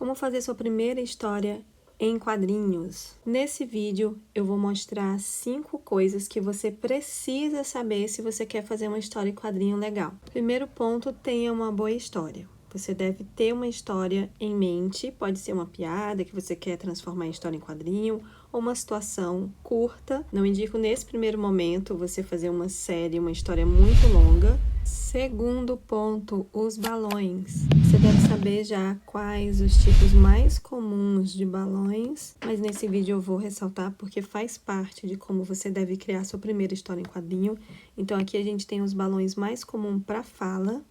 Como fazer sua primeira história em quadrinhos. Nesse vídeo eu vou mostrar 5 coisas que você precisa saber se você quer fazer uma história em quadrinho legal. Primeiro ponto, tenha uma boa história. Você deve ter uma história em mente, pode ser uma piada que você quer transformar em história em quadrinho, ou uma situação curta. Não indico nesse primeiro momento você fazer uma série, uma história muito longa. Segundo ponto, os balões. Você deve saber já quais os tipos mais comuns de balões, mas nesse vídeo eu vou ressaltar porque faz parte de como você deve criar sua primeira história em quadrinho. Então aqui a gente tem os balões mais comuns para fala,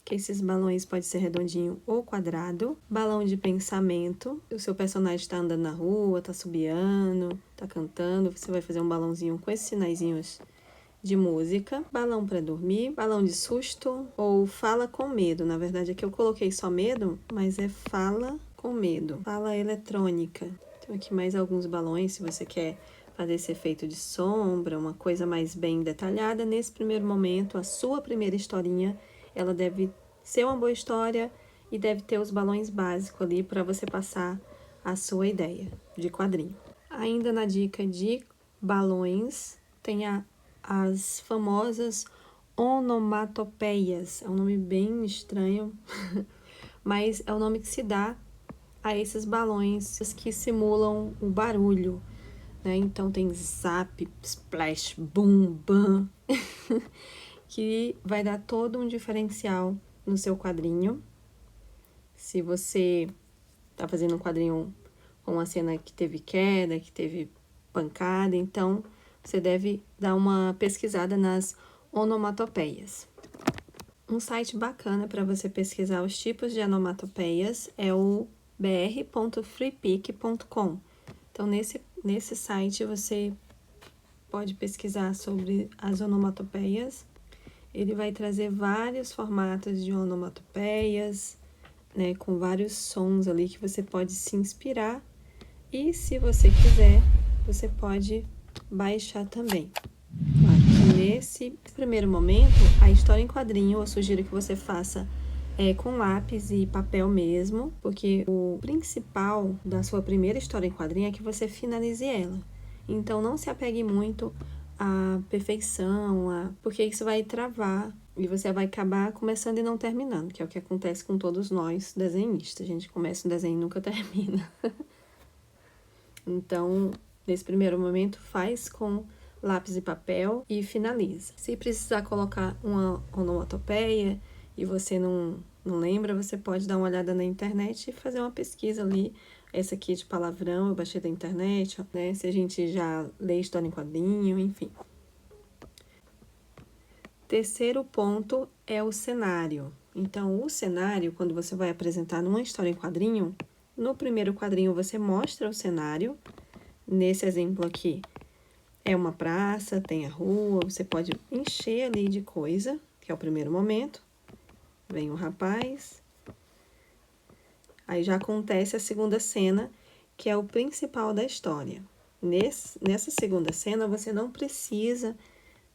que esses balões pode ser redondinho ou quadrado. Balão de pensamento, o seu personagem está andando na rua, está subiando, está cantando, você vai fazer um balãozinho com esses sinaizinhos de música. Balão para dormir, balão de susto ou fala com medo. Na verdade aqui eu coloquei só medo, mas é fala com medo. Fala eletrônica. Tem aqui mais alguns balões se você quer fazer esse efeito de sombra, uma coisa mais bem detalhada. Nesse primeiro momento, a sua primeira historinha, ela deve ser uma boa história e deve ter os balões básicos ali para você passar a sua ideia de quadrinho. Ainda na dica de balões, tem as famosas onomatopeias. É um nome bem estranho, mas é o nome que se dá a esses balões que simulam o barulho, né? Então tem zap, splash, boom, bam, que vai dar todo um diferencial no seu quadrinho. Se você tá fazendo um quadrinho com uma cena que teve queda, que teve pancada, então você deve dar uma pesquisada nas onomatopeias. Um site bacana para você pesquisar os tipos de onomatopeias é o br.freepik.com. Então, nesse site você pode pesquisar sobre as onomatopeias. Ele vai trazer vários formatos de onomatopeias, né, com vários sons ali que você pode se inspirar. E se você quiser, você pode baixar também. Claro que nesse primeiro momento, a história em quadrinho, eu sugiro que você faça com lápis e papel mesmo, porque o principal da sua primeira história em quadrinho é que você finalize ela. Então, não se apegue muito à perfeição, porque isso vai travar e você vai acabar começando e não terminando, que é o que acontece com todos nós desenhistas. A gente começa um desenho e nunca termina. Então, nesse primeiro momento, faz com lápis e papel e finaliza. Se precisar colocar uma onomatopeia e você não lembra, você pode dar uma olhada na internet e fazer uma pesquisa ali. Essa aqui de palavrão eu baixei da internet, né? Se a gente já lê história em quadrinho, enfim. Terceiro ponto é o cenário. Então, o cenário, quando você vai apresentar numa história em quadrinho, no primeiro quadrinho você mostra o cenário. Nesse exemplo aqui, é uma praça, tem a rua, você pode encher ali de coisa, que é o primeiro momento. Vem o rapaz. Aí já acontece a segunda cena, que é o principal da história. Nessa segunda cena, você não precisa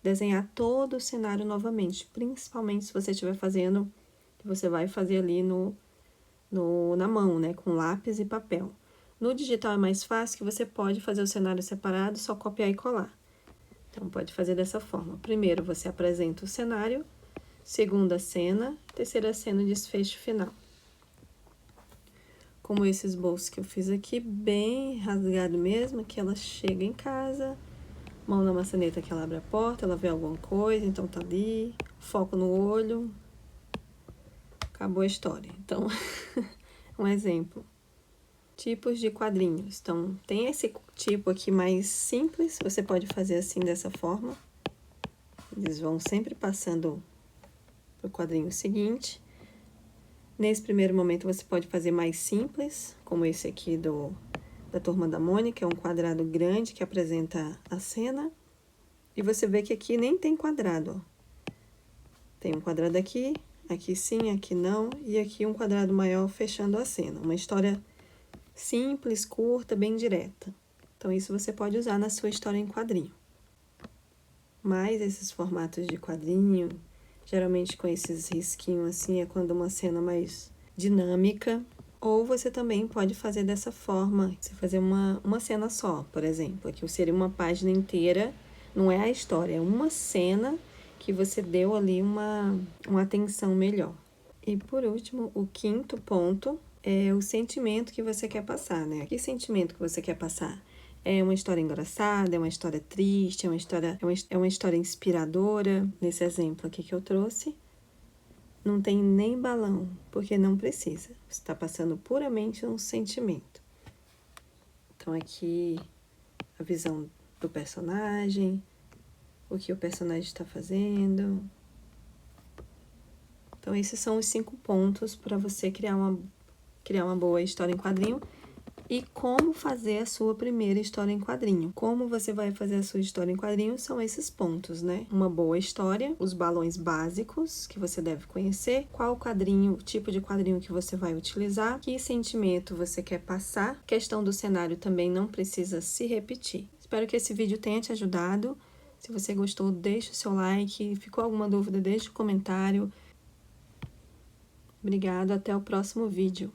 desenhar todo o cenário novamente, principalmente se você estiver fazendo, que você vai fazer ali na mão, né, com lápis e papel. No digital é mais fácil, que você pode fazer o cenário separado, só copiar e colar. Então, pode fazer dessa forma. Primeiro, você apresenta o cenário. Segunda cena. Terceira cena, desfecho final. Como esses bolsos que eu fiz aqui, bem rasgado mesmo, que ela chega em casa, mão na maçaneta que ela abre a porta, ela vê alguma coisa, então tá ali, foco no olho, acabou a história. Então, um exemplo. Tipos de quadrinhos. Então, tem esse tipo aqui mais simples, você pode fazer assim, dessa forma. Eles vão sempre passando para o quadrinho seguinte. Nesse primeiro momento, você pode fazer mais simples, como esse aqui da Turma da Mônica, é um quadrado grande que apresenta a cena. E você vê que aqui nem tem quadrado, ó. Tem um quadrado aqui, aqui sim, aqui não, e aqui um quadrado maior fechando a cena. Uma história simples, curta, bem direta. Então, isso você pode usar na sua história em quadrinho. Mas esses formatos de quadrinho, geralmente com esses risquinhos assim, é quando uma cena mais dinâmica, Ou você também pode fazer dessa forma, você fazer uma cena só, por exemplo. Aqui seria uma página inteira, não é a história, é uma cena que você deu ali uma atenção melhor. E por último, o quinto ponto é o sentimento que você quer passar, né? Que sentimento que você quer passar? É uma história engraçada, é uma história triste, é uma história inspiradora? Nesse exemplo aqui que eu trouxe, não tem nem balão, porque não precisa. Você está passando puramente um sentimento. Então, aqui, a visão do personagem, o que o personagem está fazendo. Então, esses são os 5 pontos para você criar uma boa história em quadrinho. E como fazer a sua primeira história em quadrinho. Como você vai fazer a sua história em quadrinho são esses pontos, né? Uma boa história, os balões básicos que você deve conhecer, qual quadrinho, tipo de quadrinho que você vai utilizar, que sentimento você quer passar. A questão do cenário também não precisa se repetir. Espero que esse vídeo tenha te ajudado. Se você gostou, deixe o seu like. Ficou alguma dúvida, deixe o comentário. Obrigado, até o próximo vídeo.